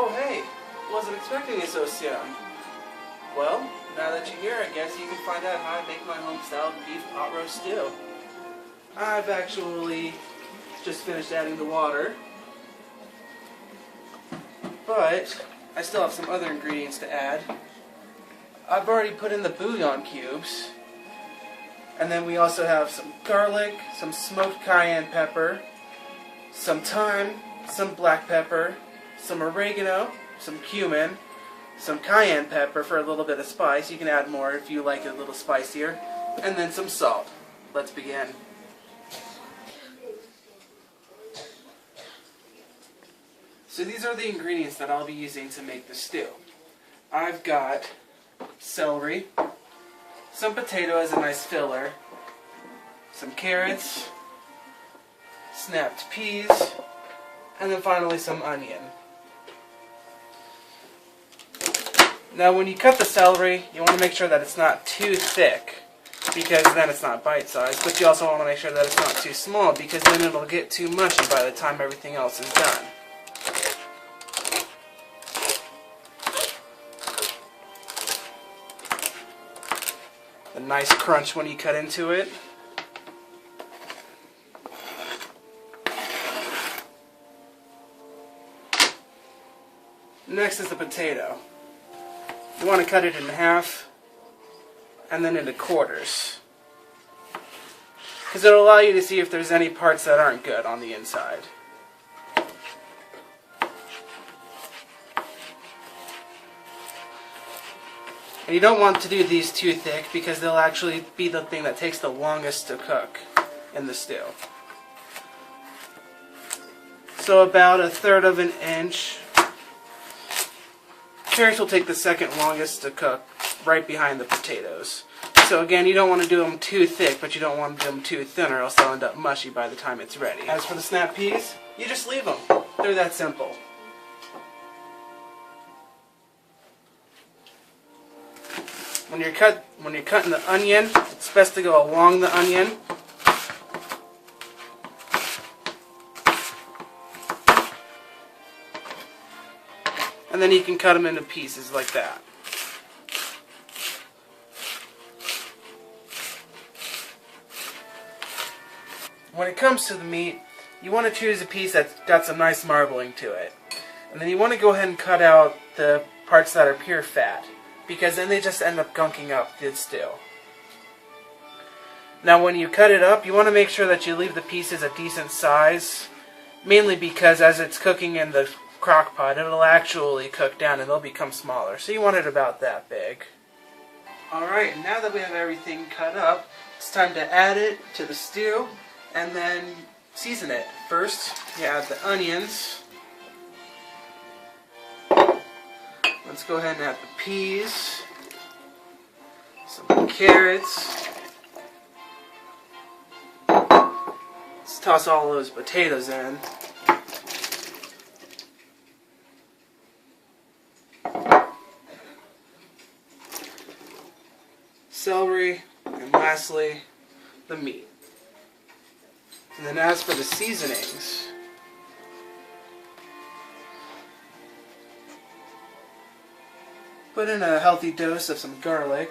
Oh hey, wasn't expecting you so soon. Well, now that you're here, I guess you can find out how I make my home-style beef pot roast stew. I've actually just finished adding the water, but I still have some other ingredients to add. I've already put in the bouillon cubes, and then we also have some garlic, some smoked cayenne pepper, some thyme, some black pepper, some oregano, some cumin, some cayenne pepper for a little bit of spice. You can add more if you like it a little spicier, and then some salt. Let's begin. So these are the ingredients that I'll be using to make the stew. I've got celery, some potato as a nice filler, some carrots, snapped peas, and then finally some onion. Now when you cut the celery, you want to make sure that it's not too thick, because then it's not bite-sized, but you also want to make sure that it's not too small, because then it'll get too mushy by the time everything else is done. A nice crunch when you cut into it. Next is the potato. You want to cut it in half and then into quarters, because it'll allow you to see if there's any parts that aren't good on the inside. And you don't want to do these too thick, because they'll actually be the thing that takes the longest to cook in the stew. So about 1/3 of an inch. Carrots will take the second longest to cook, right behind the potatoes. So again, you don't want to do them too thick, but you don't want to do them too thin, or else they'll end up mushy by the time it's ready. As for the snap peas, you just leave them. They're that simple. When you're cutting the onion, it's best to go along the onion. And then you can cut them into pieces like that. When it comes to the meat, you want to choose a piece that's got some nice marbling to it. And then you want to go ahead and cut out the parts that are pure fat, because then they just end up gunking up the stew. Now when you cut it up, you want to make sure that you leave the pieces a decent size, mainly because as it's cooking in the crock pot, it'll actually cook down and they'll become smaller. So you want it about that big. Alright, now that we have everything cut up, it's time to add it to the stew and then season it. First, you add the onions. Let's go ahead and add the peas, some carrots. Let's toss all those potatoes in. Celery, and lastly, the meat. And then as for the seasonings, put in a healthy dose of some garlic.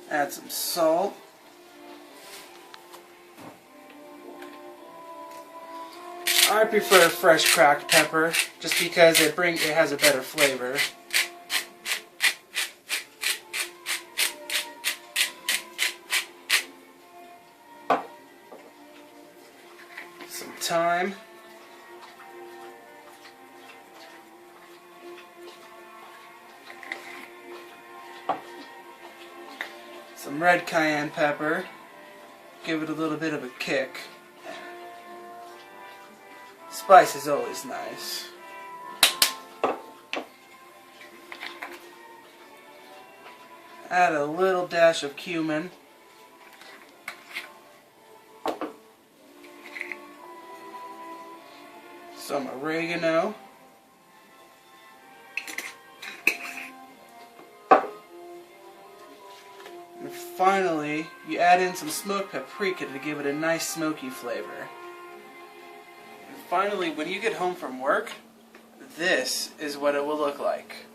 Add some salt. I prefer fresh cracked pepper, just because it has a better flavor. Some thyme. Some red cayenne pepper, give it a little bit of a kick. Spice is always nice. Add a little dash of cumin. Some oregano. And finally, you add in some smoked paprika to give it a nice smoky flavor. And finally, when you get home from work, this is what it will look like.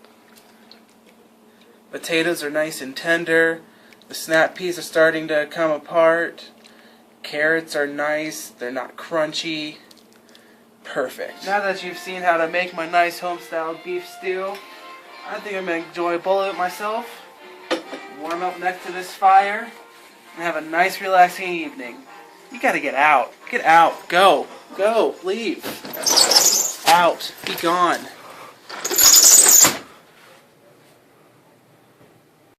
Potatoes are nice and tender. The snap peas are starting to come apart. Carrots are nice. They're not crunchy. Perfect. Now that you've seen how to make my nice home-style beef stew, I think I'm going to enjoy a bowl of it myself, warm up next to this fire, and have a nice relaxing evening. You gotta get out. Get out. Go. Go. Leave. Out. Be gone.